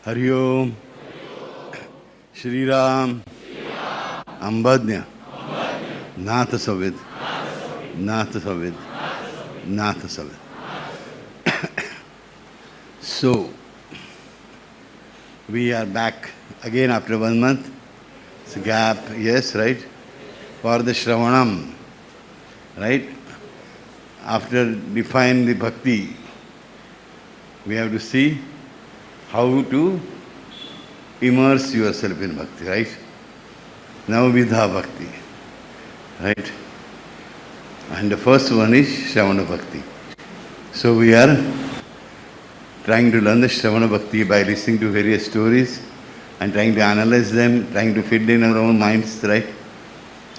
Hari Om, Shri Ram, Ambadnya, Natha Savid, Natha Savid, Natha Savid. So, we are back again after 1 month. It's a gap, yes, right? For the Shravanam, right? After define the bhakti, we have to see how to immerse yourself in bhakti, right? Navavidha bhakti, right? And the first one is Shravana bhakti. So we are trying to learn the Shravana bhakti by listening to various stories and trying to analyze them, trying to fit in our own minds, right?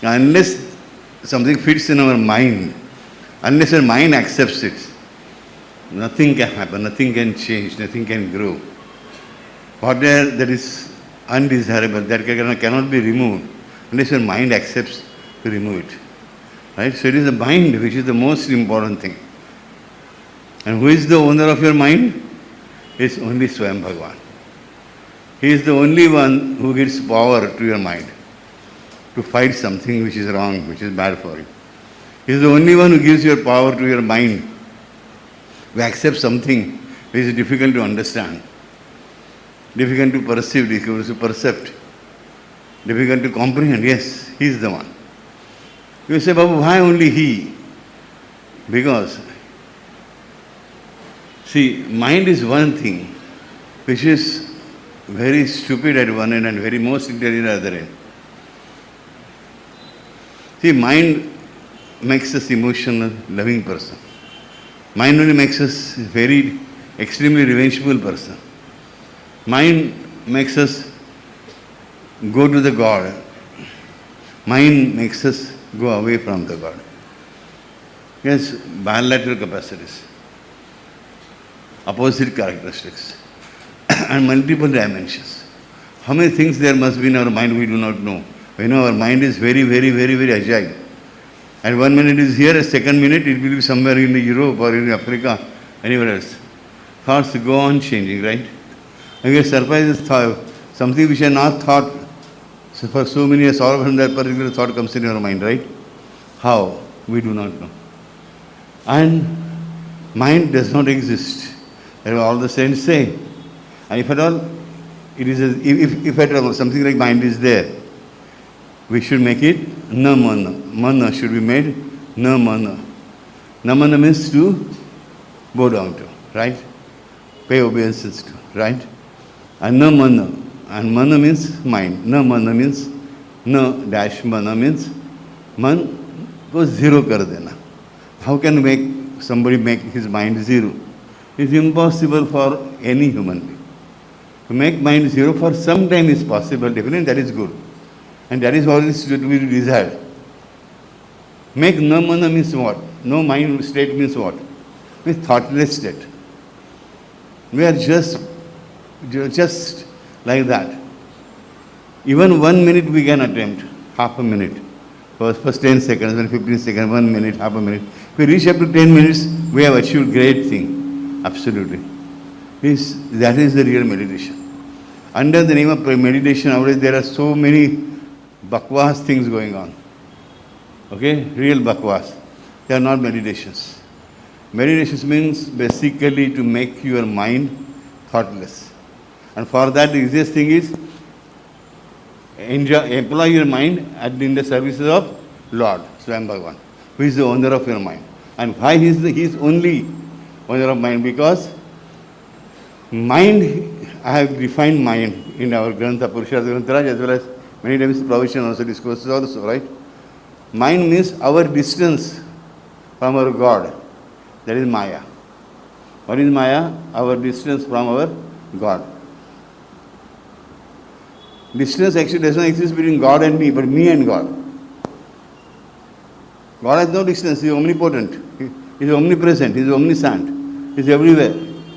Unless something fits in our mind, unless our mind accepts it, nothing can happen, nothing can change, nothing can grow. Whatever that is undesirable, that cannot be removed unless your mind accepts to remove it. Right? So it is the mind which is the most important thing. And who is the owner of your mind? It's only Swayam Bhagavan. He is the only one who gives power to your mind to fight something which is wrong, which is bad for you. He is the only one who gives your power to your mind to accept something which is difficult to understand, difficult to perceive, difficult to percept, difficult to comprehend. Yes, he is the one. You say, Bapu, why only he? Because, see, mind is one thing which is very stupid at one end and very most intelligent at the other end. See, mind makes us emotional, loving person. Mind only makes us very extremely revengeful person. Mind makes us go to the God. Mind makes us go away from the God. Yes, bilateral capacities, opposite characteristics, and multiple dimensions. How many things there must be in our mind we do not know. We know our mind is very, very, very, very agile. And 1 minute is here, a second minute it will be somewhere in Europe or in Africa, anywhere else. Thoughts go on changing, right? And we are surprised at something which I not thought for so many years, all of a sudden that particular thought comes in your mind, right? How? We do not know. And mind does not exist. That's what all the saints say. And if at all, it is if at all something like mind is there, we should make it na mana. Mana should be made na mana. Na mana means to bow down to, right? Pay obeisances to, right? And na mana. And mana means mind. Na mana means na dash mana means man को zero कर देना. How can somebody make his mind zero? It's impossible for any human being. To make mind zero for some time is possible, definitely that is good. And that is always to be desired. Make no mana means what? No mind state means what? Means thoughtless state. We are just like that. Even 1 minute we can attempt, half a minute. First 10 seconds, then 15 seconds, 1 minute, half a minute. If we reach up to 10 minutes, we have achieved great thing. Absolutely. That is the real meditation. Under the name of meditation, nowadays there are so many bakwas things going on. Okay? Real bakwas. They are not meditations. Meditations means basically to make your mind thoughtless. And for that, the easiest thing is employ your mind in the services of Lord, Swayam Bhagavan, who is the owner of your mind. And why he is only owner of mind? Because mind, I have defined mind in our Grantha, Purushartha Grantharaj, as well as many times Pravachan also discourses also, right? Mind means our distance from our God. That is Maya. What is Maya? Our distance from our God. Distance actually does not exist between God and me, but me and God. God has no distance. He is omnipotent. He is omnipresent. He is omniscient. He is everywhere.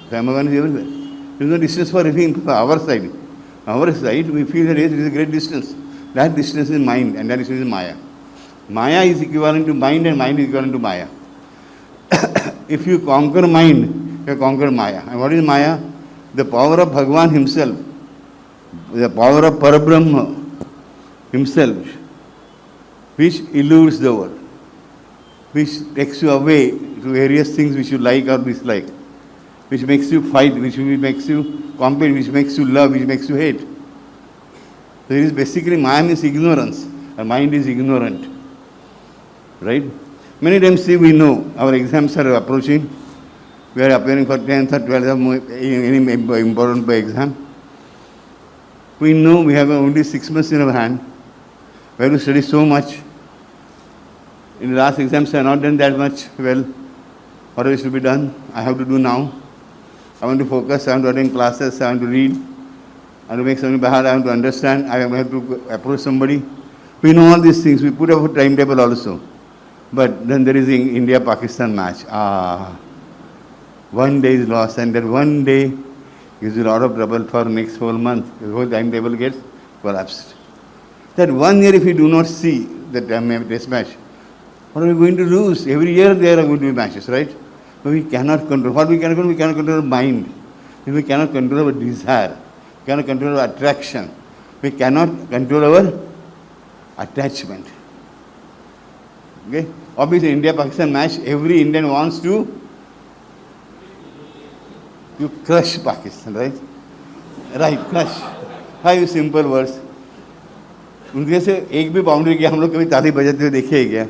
Bhagavan is everywhere. There is no distance for anything from our side. Our side, we feel that it is a great distance. That distance is mind, and that distance is Maya. Maya is equivalent to mind, and mind is equivalent to Maya. If you conquer mind, you conquer Maya. And what is Maya? the power of Bhagavan himself, the power of Parabrahma himself, which eludes the world, which takes you away to various things which you like or dislike, which makes you fight, which makes you compete, which makes you love, which makes you hate. So it is basically Maya means ignorance. Our mind is ignorant. Right? Many times we know our exams are approaching. We are appearing for 10th or 12th any important exam. We know we have only 6 months in our hand. We have to study so much. In the last exams I have not done that much well. What else should be done? I have to do now. I want to focus, I want to attend classes, I want to read, I want to make something better, I want to understand, I have to approach somebody. We know all these things. We put up a timetable also. But then there is the India-Pakistan match. One day is lost, and that one day gives you a lot of trouble for next whole month. The whole timetable gets collapsed. That 1 year, if we do not see the test match, what are we going to lose? Every year there are going to be matches, right? But we cannot control. What we cannot control? We cannot control our mind. We cannot control our desire. We cannot control our attraction. We cannot control our attachment. Okay? Obviously, India-Pakistan match, every Indian wants to crush Pakistan, right? Right, crush. 5 simple words. उनके से एक भी boundary किया हम लोग कभी ताली बजाते हुए देखे ही क्या?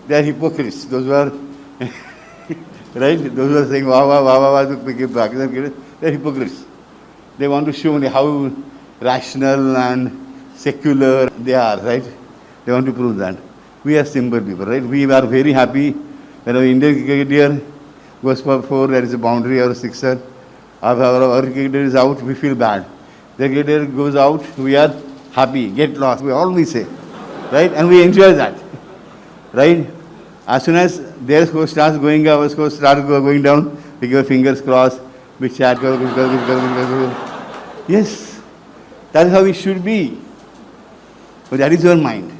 They are hypocrites. Those who are right. Those who are saying wah wah wah wah wah to Pakistan, they are hypocrites. They want to show how rational and secular they are, right? They want to prove that. We are simple people, right? We are very happy when our Indian cricketer goes for 4, there is a boundary or a sixer. Our cricketer is out, we feel bad. The cricketer goes out, we are happy, get lost, we always say, right? And we enjoy that, right? As soon as their score starts going up, our score starts going down, we give our fingers crossed, we chat, yes, that is how it should be. But that is your mind.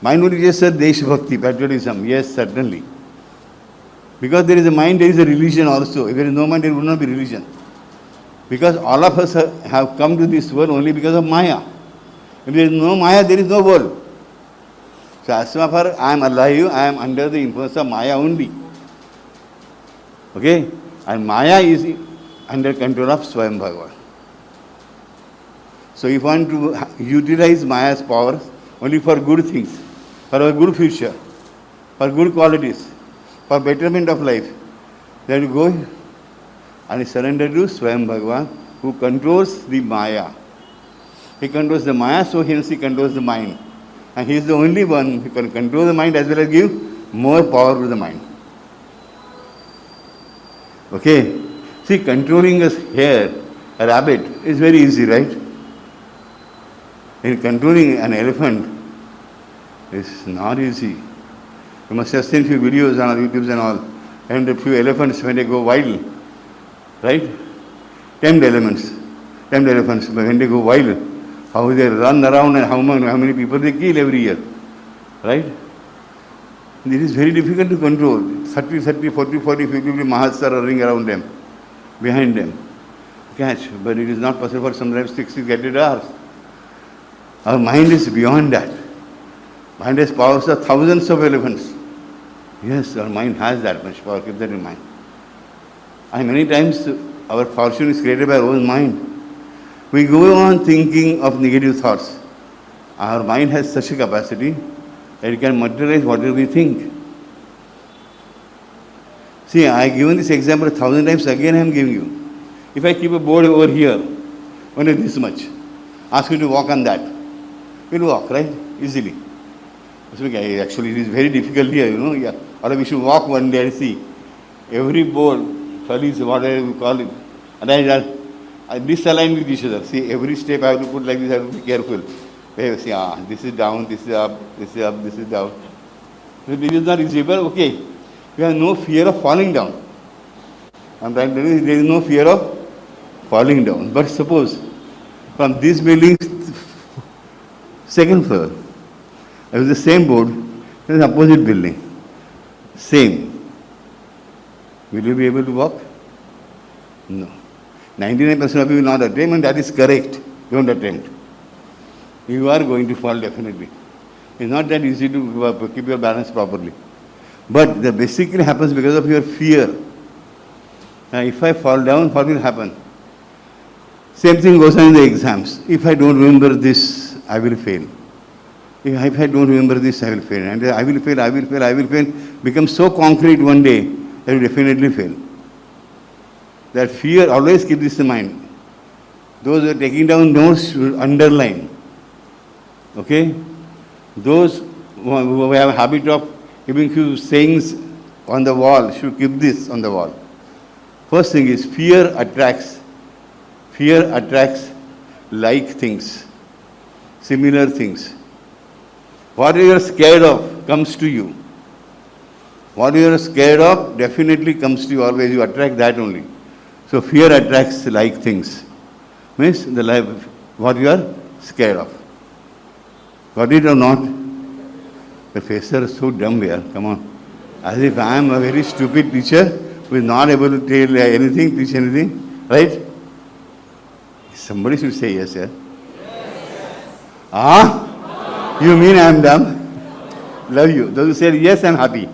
Mind would just say Desh Bhakti, patriotism. Yes, certainly. Because there is a mind, there is a religion also. If there is no mind, there would not be religion. Because all of us have come to this world only because of Maya. If there is no Maya, there is no world. So as far as I am alive, I am under the influence of Maya only. Okay? And Maya is under control of Swayam Bhagavan. So if one to utilize Maya's powers only for good things, for a good future, for good qualities, for betterment of life, then you go and surrender to Swayam Bhagavan, who controls the Maya. He controls the Maya, so hence he controls the mind. And he is the only one who can control the mind as well as give more power to the mind. Okay? See, controlling a hare, a rabbit, is very easy, right? In controlling an elephant, it's not easy. You must have seen few videos on YouTube and all. And a few elephants when they go wild, right? Tamed elephants, when they go wild, how they run around and how many people they kill every year, right? This is very difficult to control. 30, 40, 50 mahats are running around them, behind them. Catch, but it is not possible for sometimes 60 get it hours. Our mind is beyond that. Mind has powers of thousands of elephants. Yes, our mind has that much power. Keep that in mind. And many times our fortune is created by our own mind. We go on thinking of negative thoughts. Our mind has such a capacity that it can materialize whatever we think. See, I have given this example 1,000 times, again I am giving you. If I keep a board over here, only this much, ask you to walk on that, we'll walk, right? Easily. Actually, it is very difficult here, you know. Yeah. Or we should walk one day and see. Every board, trolleys, whatever we call it, and I disalign with each other. See, every step I have to put like this, I have to be careful. See, this is down, this is up, this is up, this is down. It is not easy, but okay. We have no fear of falling down. I'm trying to tell you, there is no fear of falling down. But suppose from this building, second floor, there is the same board, there is an opposite building. Same. Will you be able to walk? No. 99% of you will not attempt, and that is correct. Don't attempt. You are going to fall definitely. It's not that easy to keep your balance properly. But that basically happens because of your fear. Now, if I fall down, what will happen? Same thing goes on in the exams. If I don't remember this, I will fail. If I don't remember this, I will fail. And I will fail, becomes so concrete one day that you definitely fail. That fear, always keep this in mind. Those who are taking down notes should underline. Okay? Those who have a habit of keeping few sayings on the wall should keep this on the wall. First thing is fear attracts like things, similar things. What you are scared of comes to you. What you are scared of definitely comes to you always. You attract that only. So fear attracts like things. Means the life, what you are scared of. Got it or not? The faces are so dumb here. Come on. As if I am a very stupid teacher who is not able to tell anything, teach anything. Right? Somebody should say yes, yeah? Yes. Ah? You mean I am dumb? Love you. Those who say yes, I am happy.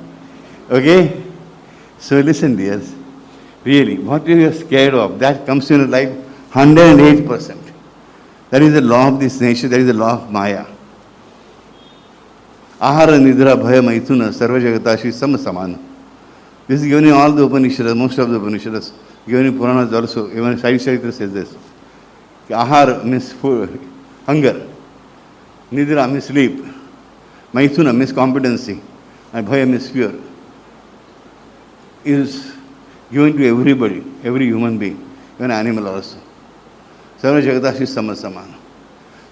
Okay? So listen, dears. Really, what you are scared of, that comes in your life 108%. That is the law of this nature, that is the law of Maya. Ahara nidra bhaya maithuna sarva jagatashi sama samana. This is given in all the Upanishads, most of the Upanishads. Given in Puranas also. Even Sai Charitra says this. Ahara means food, hunger. Nidra means sleep. Maithuna means competency. And bhaya means fear. Is given to everybody, every human being, even animal also. Sarva jagatashi sama samana.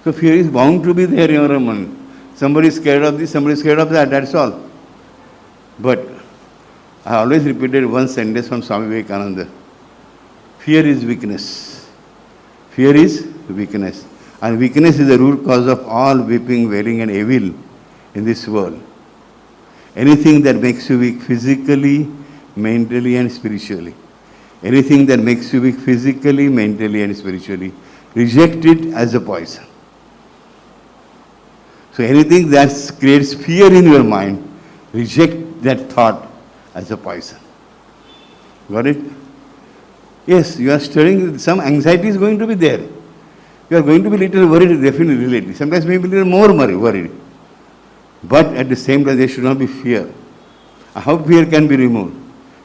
So fear is bound to be there in your mind. Somebody is scared of this, somebody is scared of that, that's all. But I always repeated one sentence from Swami Vivekananda. Fear is weakness. Fear is weakness. And weakness is the root cause of all weeping, wailing and evil in this world. Anything that makes you weak physically, mentally and spiritually. Anything that makes you weak physically, mentally and spiritually, reject it as a poison. So anything that creates fear in your mind, reject that thought as a poison. Got it? Yes, you are studying, some anxiety is going to be there. You are going to be little worried, definitely related. Sometimes maybe a little more worried. But at the same time, there should not be fear. How fear can be removed?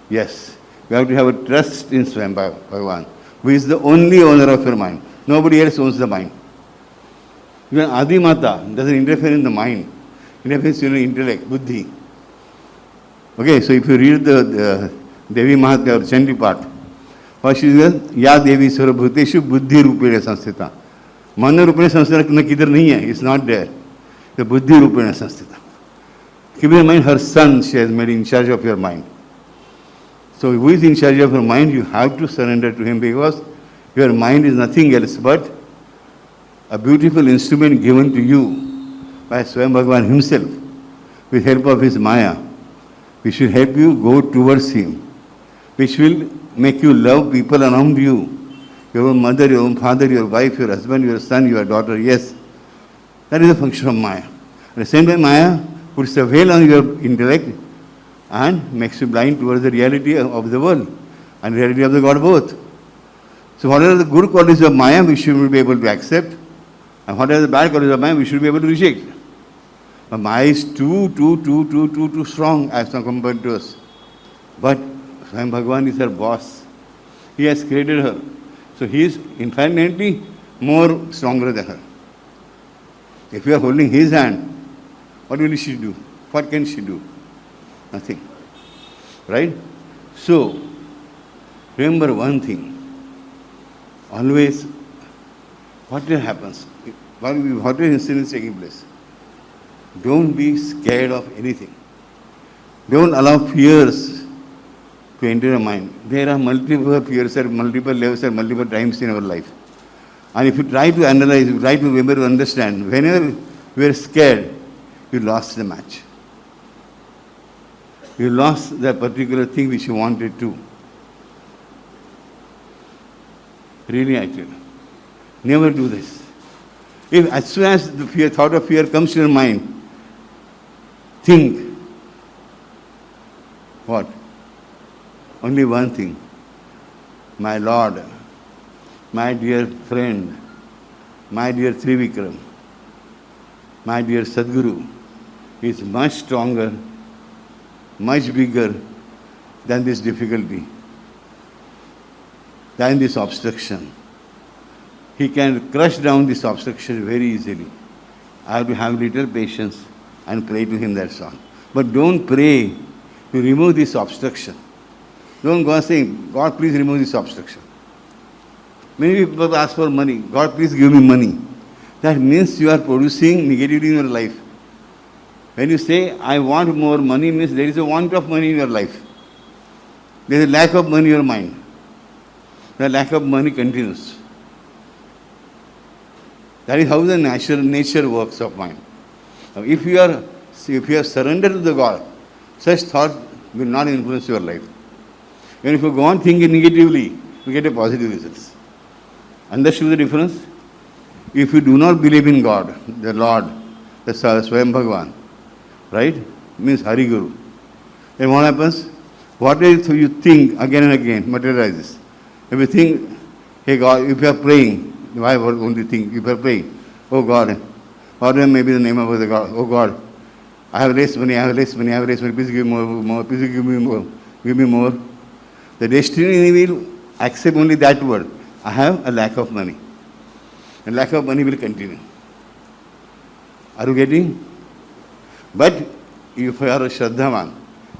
Yes, you have to have a trust in Swayam Bhagavan, who is the only owner of your mind. Nobody else owns the mind. Even Adi Mata doesn't interfere in the mind. It interferes in the intellect, buddhi. Okay, so if you read the Devi Mahatmya or Chandi part, what she says, Ya Devi Sarvabhuteshu Buddhi Rupena Sanstita. Mana Rupena Sanstita kidhar nahi hai, it's not there. The Buddhi Rupena Sanstita. Keep in mind, her son she has made in charge of your mind. So who is in charge of your mind? You have to surrender to him because your mind is nothing else but a beautiful instrument given to you by Swayam Bhagavan himself with help of his Maya, which will help you go towards him, which will make you love people around you, your own mother, your own father, your wife, your husband, your son, your daughter. Yes, that is the function of Maya. At the same time, Maya puts a veil on your intellect and makes you blind towards the reality of the world and reality of the God both. So what are the good qualities of Maya we should be able to accept, and what are the bad qualities of Maya we should be able to reject. But Maya is too strong as compared to us. But Swayam Bhagavan is her boss. He has created her. So he is infinitely more stronger than her. If you are holding his hand, what will she do? What can she do? Nothing. Right? So, remember one thing. Always, whatever happens, whatever incident is taking place, don't be scared of anything. Don't allow fears to enter your mind. There are multiple fears at multiple levels at multiple times in our life. And if you try to analyze, you try to remember, to understand, whenever you are scared, you lost the match. You lost that particular thing which you wanted to. Really I tell you. Never do this. If as soon as the thought of fear comes to your mind, think, what? Only one thing. My Lord, my dear friend, my dear Trivikram, my dear Sadguru is much stronger, much bigger than this difficulty, than this obstruction. He can crush down this obstruction very easily. I have to have little patience and pray to him, that's all. But don't pray to remove this obstruction. Don't go saying, God, please remove this obstruction. Many people ask for money. God, please give me money. That means you are producing negativity in your life. When you say, I want more money, means there is a want of money in your life. There is a lack of money in your mind. The lack of money continues. That is how the nature works of mind. Now, if you are surrendered to the God, such thought will not influence your life. And if you go on thinking negatively, you get a positive results. Understood the difference? If you do not believe in God, the Lord, the Swayam Bhagavan, right? Means Hari Guru. Then what happens? Whatever you think again and again materializes. If you think, hey God, if you are praying, why only think? If you are praying, oh God, or maybe the name of the God, oh God, I have less money, please give me more, please give me more. The destiny will accept only that word. I have a lack of money. And lack of money will continue. Are you getting? But if you are a Shraddhavan,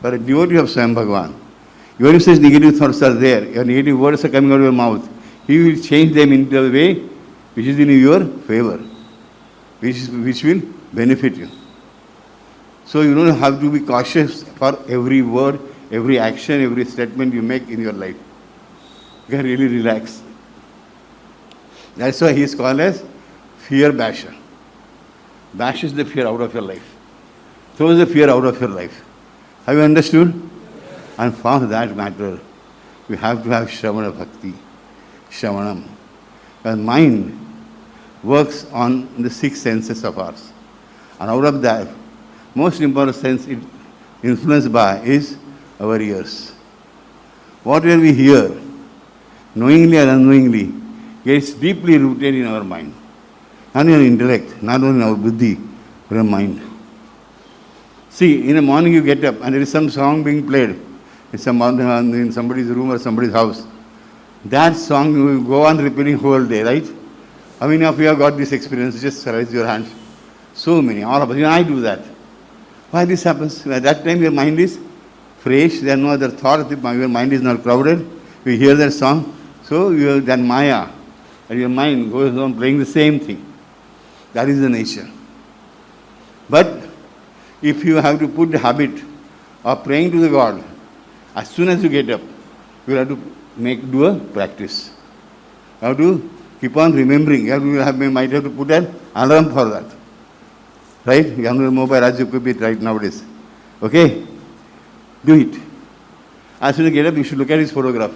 you are a devotee of Swayam Bhagavan, even if such negative thoughts are there, your negative words are coming out of your mouth, He will change them into a way which is in your favor, which will benefit you. So you don't have to be cautious for every word, every action, every statement you make in your life. You can really relax. That's why he is called as fear basher. Bashes the fear out of your life. Throws the fear out of your life. Have you understood? And for that matter, we have to have Shravana Bhakti, Shravanam. The mind works on the 6 senses of ours. And out of that, most important sense it influenced by is our ears. Whatever we hear, knowingly or unknowingly, gets deeply rooted in our mind. Not in our intellect, not only in our buddhi, but our mind. See, in the morning you get up and there is some song being played in somebody's room or somebody's house. That song you will go on repeating whole day, right? How many of you have got this experience? Just raise your hands. So many, all of us. I do that. Why this happens? At that time your mind is fresh, there are no other thought, your mind is not crowded. You hear that song, so you have that maya, and your mind goes on playing the same thing. That is the nature. But if you have to put the habit of praying to the God, as soon as you get up, you have to do a practice. You have to keep on remembering. You might have to put an alarm for that. Right? You have no mobile as you could it right nowadays. Okay? Do it. As soon as you get up, you should look at his photograph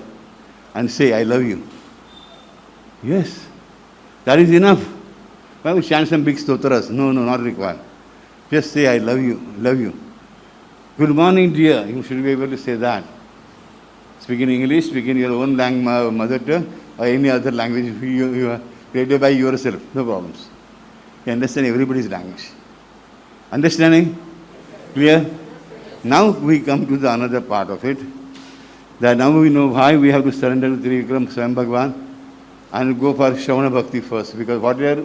and say, I love you. Yes. That is enough. Why would chant some big stotras? No, not required. Just say, I love you, love you. Good morning, dear. You should be able to say that. Speak in English, speak in your own mother tongue, or any other language you are created by yourself. No problems. You understand everybody's language. Understanding? Clear? Now we come to the another part of it. That now we know why we have to surrender to Trivikram Swayam Bhagavan and go for Shravana Bhakti first. Because whatever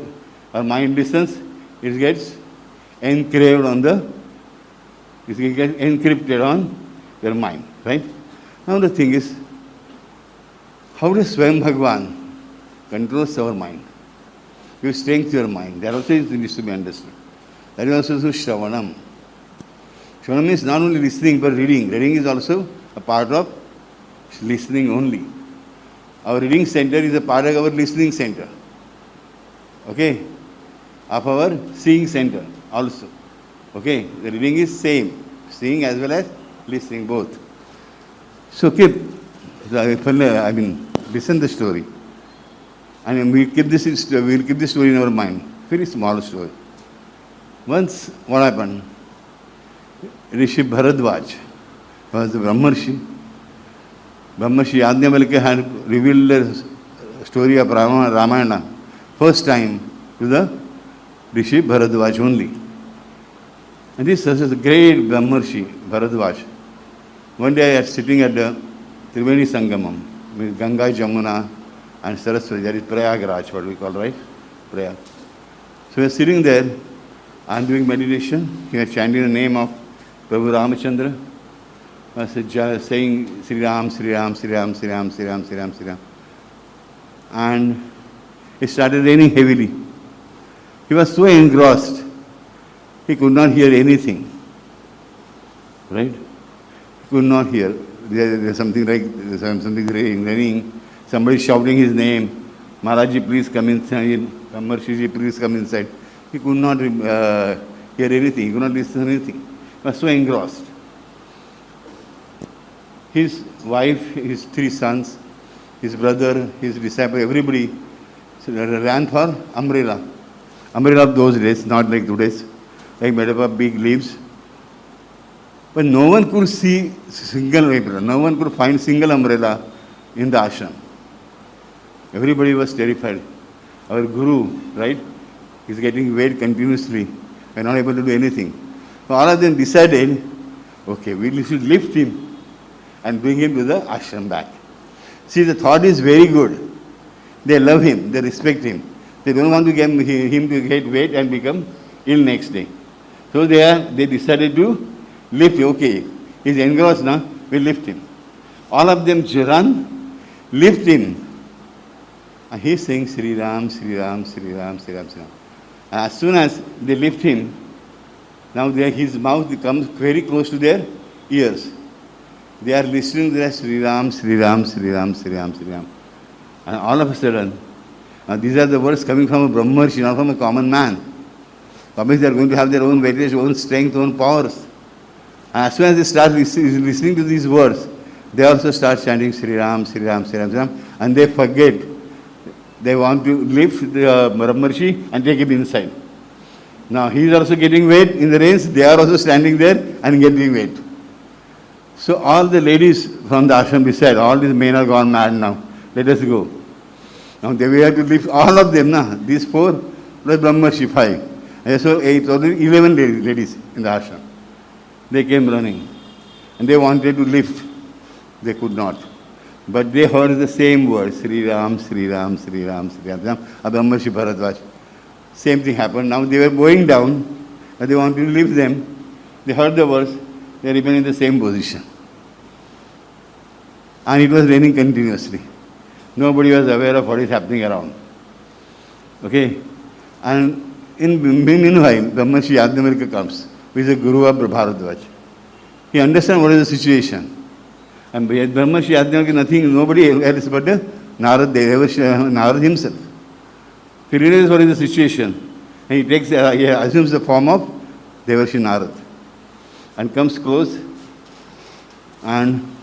our mind listens, it gets encrypted on your mind. Right? Now the thing is, how does Swayam Bhagavan controls our mind? You strengthen your mind. That also needs to be understood. That is also Shravanam. Shravanam means not only listening but reading. Reading is also a part of listening only. Our reading center is a part of our listening center. Okay? Of our seeing center also. Okay? The reading is same. Seeing as well as listening, both. So listen the story. And we'll keep this story in our mind. Very small story. Once, what happened? Rishi Bharadwaj was the Brahmarshi. Brahmarshi Yajnavalkya had revealed the story of Ramayana first time to the Rishi Bharadwaj only. And this is a great Brahmarshi, Bharadwaj. One day I was sitting at the Triveni Sangamam with Ganga, Jamuna and Saraswati. That is Prayagraj, what we call, right? Prayag. So we were sitting there, I am doing meditation. He was chanting the name of Prabhu Ramachandra. I was saying Sri Ram, Sri Ram, Sri Ram, Sri Ram, Sri Ram, Sri Ram, Sri Ram. And it started raining heavily. He was so engrossed, he could not hear anything. Right? He could not hear. There's something raining. Somebody shouting his name. Maharaji, please come inside. Brahmarshiji, please come inside. He could not hear anything. He could not listen to anything. He was so engrossed. His wife, his 3 sons, his brother, his disciple, everybody ran for umbrella. Umbrella of those days, not like today's, like made up of big leaves. But no one could see single umbrella. No one could find single umbrella in the ashram. Everybody was terrified. Our guru, right, is getting wet continuously. We are not able to do anything. So all of them decided, okay, we should lift him and bring him to the ashram back. See, the thought is very good. They love him, they respect him. They don't want to get him to get wet and become ill next day. So they decided to lift him. Okay, he's engrossed now, we lift him. All of them run, lift him. And he's saying Sri Ram, Sri Ram, Sri Ram, Sri Ram, Sri Ram. And as soon as they lift him, now his mouth comes very close to their ears. They are listening to Sri Ram, Sri Ram, Sri Ram, Sri Ram, Sri Ram. And all of a sudden, these are the words coming from a Brahmarshi, not from a common man. Obviously, they are going to have their own various, own strength, own powers. And as soon as they start listening to these words, they also start chanting Sri Ram, Sri Ram, Sri Ram, Sri Ram, and they forget. They want to lift the Brahmarshi and take him inside. Now, he is also getting wet in the rains. They are also standing there and getting wet. So all the ladies from the ashram beside, all these men are gone mad now. Let us go. Now we have to lift all of them, these 4 plus Brahmarshi 5. And so 8, so 11 ladies in the ashram. They came running and they wanted to lift. They could not. But they heard the same words, Sri Ram, Sri Ram, Sri Ram, Sri Ram, Brahmarshi Bharadwaj. Same thing happened. Now they were going down and they wanted to lift them. They heard the words, they remained in the same position. And it was raining continuously. Nobody was aware of what is happening around. Okay? And meanwhile, Brahmarshi Yajnavalkya comes, who is the guru of Bharadwaj. He understands what is the situation. And Brahmarshi Yajnavalkya nothing, nobody else but Narad, Narad himself. He realizes what is the situation. And he assumes the form of Devarshi Narad. And comes close. And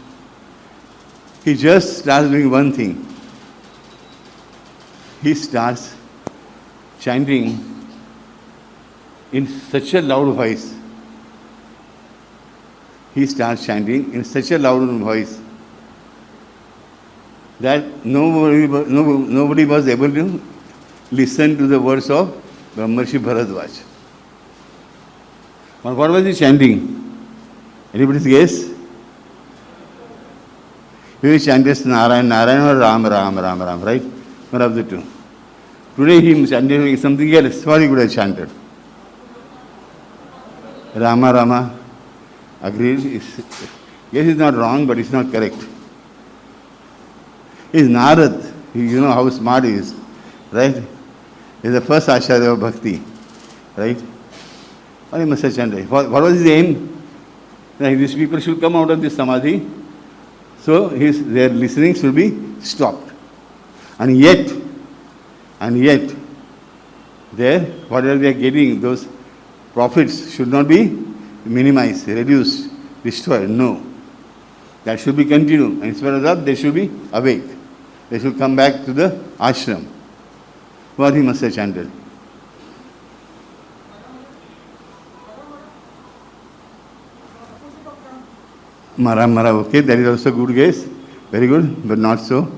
he just starts doing one thing. He starts chanting in such a loud voice. He starts chanting in such a loud voice that nobody was able to listen to the words of Brahmarshi Bharadwaj. What was he chanting? Anybody's guess? He chanted Narayan, Narayan or Ram, Ram, Ram, Ram, right? One of the two. Today he chanted something else. What he could have chanted? Rama, Rama. Agreed? Yes, it's not wrong, but it's not correct. He's Narad. You know how smart he is, right? He's the first Acharya of Bhakti, right? What he must have chanted? What was his aim? That these people should come out of this samadhi, so their listening should be stopped. And yet, whatever they are getting, those profits should not be minimized, reduced, destroyed. No. That should be continued. And instead of that, they should be awake. They should come back to the ashram. What he must have chanted? Mara Mara, okay, that is also good guess. Very good, but not so.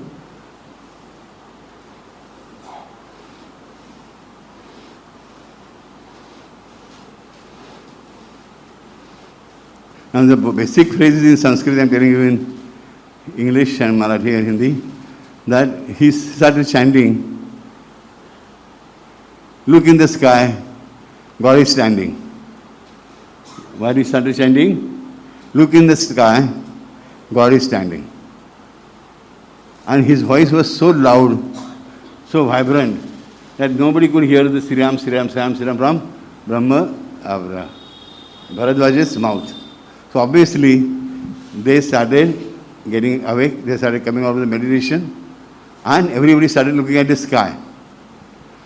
Now the basic phrases in Sanskrit I am telling you in English and Marathi and Hindi, that he started chanting, look in the sky, God is standing. Why he started chanting? Look in the sky, God is standing. And his voice was so loud, so vibrant, that nobody could hear the Sriram, Sriram, Sriram, Sriram from Brahma, Bharadwaja's mouth. So obviously, they started getting awake, they started coming out of the meditation, and everybody started looking at the sky.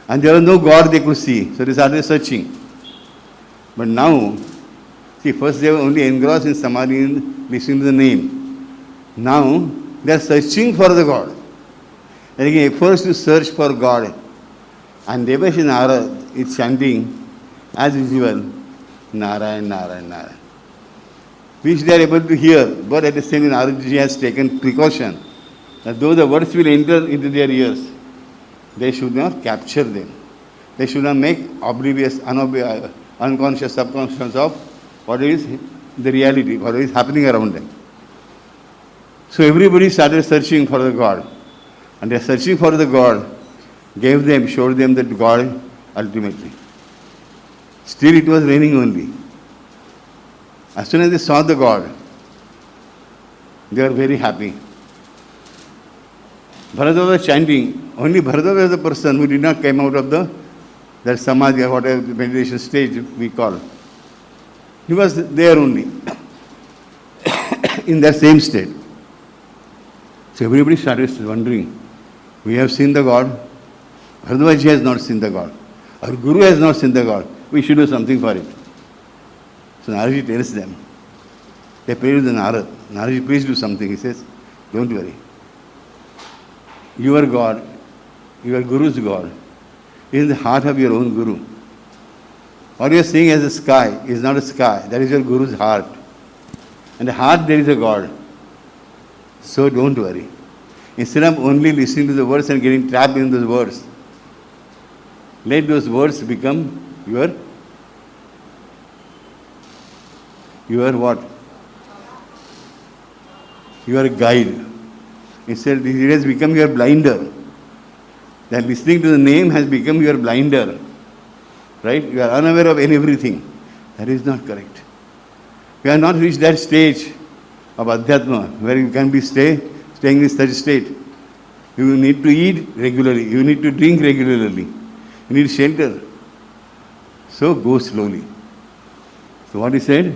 And there was no God they could see, so they started searching. But now, see, first they were only engrossed in samadhi and listening to the name. Now, they are searching for the God. They are making efforts to search for God. And Devashi Narad is chanting, as usual, Narayan, Narayan, Narayan, which they are able to hear, but at the same time, Naradji has taken precaution that though the words will enter into their ears, they should not capture them. They should not make oblivious, unconscious, subconscious of what is the reality, what is happening around them. So everybody started searching for the God. And their searching for the God showed them that God ultimately. Still it was raining only. As soon as they saw the God, they were very happy. Bharadwaja was chanting. Only Bharadwaja was the person who did not come out of that samadhi or whatever meditation stage we call. He was there only, in that same state. So everybody started wondering, we have seen the God, Bharadwaja has not seen the God, our Guru has not seen the God, we should do something for it. So Naradji tells them, they pray to the Narad, Naradji, please do something. He says, don't worry. Your God, your Guru's God, is in the heart of your own Guru. What you are seeing as a sky is not a sky, that is your Guru's heart. In the heart there is a God. So don't worry. Instead of only listening to the words and getting trapped in those words, let those words become your what? Your guide. Instead, it has become your blinder. That listening to the name has become your blinder. Right? You are unaware of everything. That is not correct. You have not reached that stage of Adhyatma where you can be staying in such state. You need to eat regularly. You need to drink regularly. You need shelter. So go slowly. So what he said?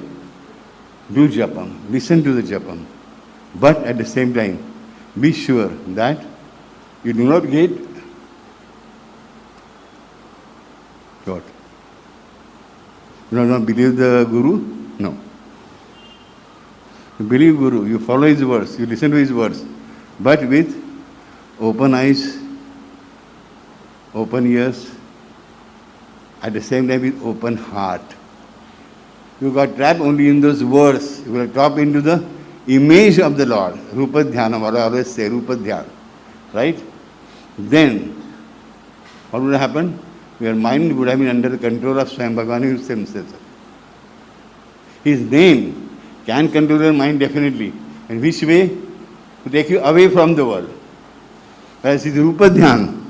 Do japam. Listen to the japam. But at the same time, be sure that you do not get what? You do not believe the Guru? No. You believe Guru, you follow his words, you listen to his words, but with open eyes, open ears, at the same time with open heart. You got trapped only in those words. You got trapped into the image of the Lord. Rupa Dhyana, what I always say, Rupa Dhyana. Right? Then, what would have happened? Your mind would have been under the control of Swayam Bhagavan himself. His name can control your mind definitely. In which way? To take you away from the world. Whereas his Rupa Dhyana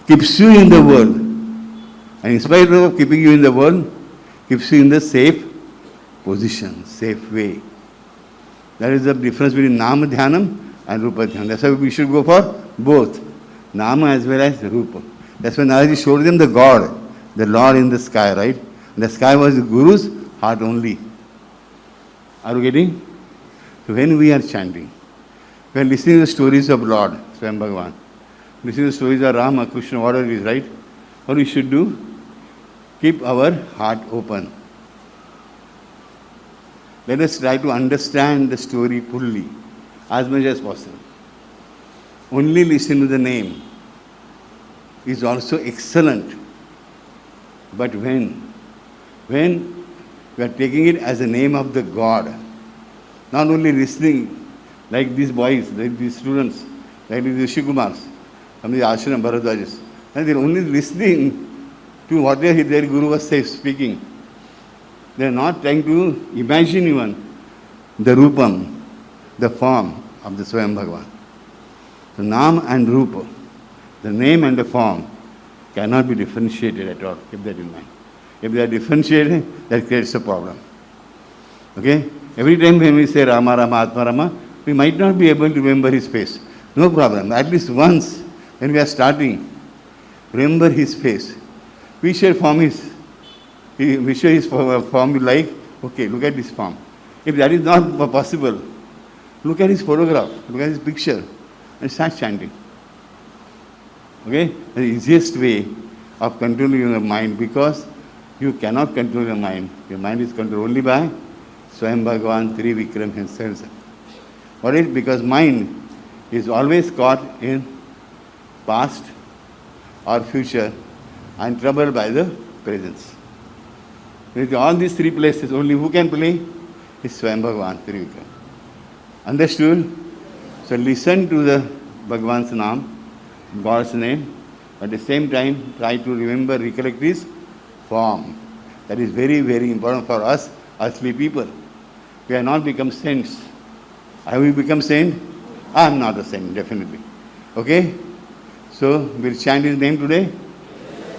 keeps you in the world. And in spite of keeping you in the world, keeps you in the safe position, safe way. That is the difference between Nama Dhyanam and Rupa Dhyanam. That's why we should go for both, Nama as well as Rupa. That's why Naradi showed them the God, the Lord in the sky, right? And the sky was the Guru's heart only. Are you getting? So when we are chanting, we are listening to the stories of Lord, Swayam Bhagavan, listening to the stories of Rama, Krishna, whatever it is, right? What we should do? Keep our heart open. Let us try to understand the story fully, as much as possible. Only listen to the name. is also excellent. But when we are taking it as the name of the God, not only listening like these boys, like these students, like these Rishikumars, from the ashram Bharadwajas, and they are only listening to what their Guru was speaking. They are not trying to imagine even the Rupam, the form of the Swayam Bhagavan. The Nam and Rupa, the name and the form, cannot be differentiated at all. Keep that in mind. If they are differentiated, that creates a problem. Okay? Every time when we say Rama, Rama, Atma, Rama, we might not be able to remember his face. No problem. At least once, when we are starting, remember his face. We shall form his form you like, okay, look at this form. If that is not possible, look at his photograph, look at his picture, and start chanting. Okay? The easiest way of controlling your mind, because you cannot control your mind. Your mind is controlled only by Swayam Bhagavan Trivikram himself. What is? Because mind is always caught in past or future and troubled by the presence. With all these three places, only who can play? Is Swayam Bhagavan Trivikram. Understood? So listen to the Bhagavan's name, God's name, at the same time try to remember, recollect his form. That is very, very important for us earthly people. We have not become saints. Have we become saint? I am not a saint, definitely. Okay? So we'll chant his name today.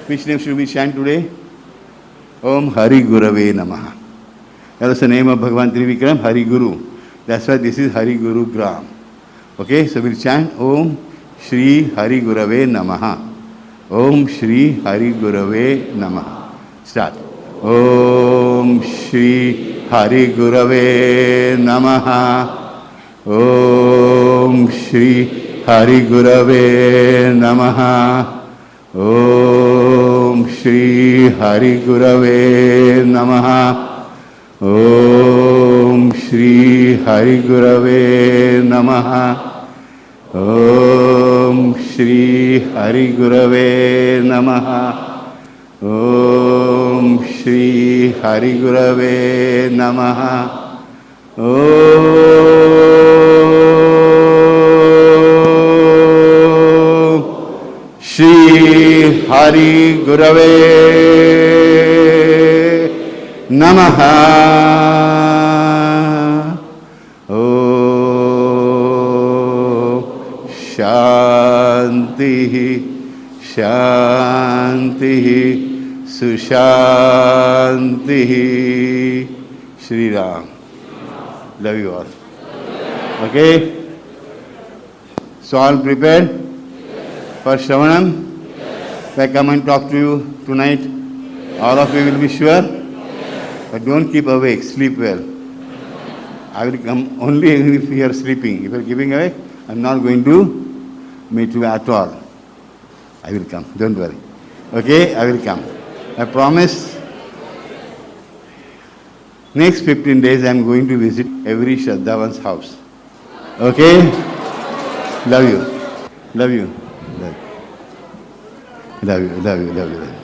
Which name should we chant today? Om Hari Gurave Namaha. That is the name of Bhagavan Trivikram, Hari Guru. That's why this is Hari Guru Gram. Okay? So we'll chant Om Shri Hari Gurave Namaha. Om Shri Hari Gurave Namaha. Start. Om Shri Hari Gurave Namaha. Om Shri Hari Gurave Namaha. Om Shri Hari Gurave Namaha. Om Shri Hari Gurave Namaha. Om Shri Hari Gurave Namaha. Om Shri Hari Gurave Namaha. Shri Hari Gurave Namaha. Om Shanti Shanti Sushanti. Shri Ram. Love you all. Okay? So all prepared for Shravanam? If I come and talk to you tonight, all of you will be sure? But don't keep awake, sleep well. I will come only if you are sleeping. If you are keeping awake, I am not going to meet you at all. I will come, don't worry. Okay, I will come. I promise. Next 15 days I am going to visit every Shraddhavan's house. Okay? Love you. Love you. Love you. Love you. Love you. Love you.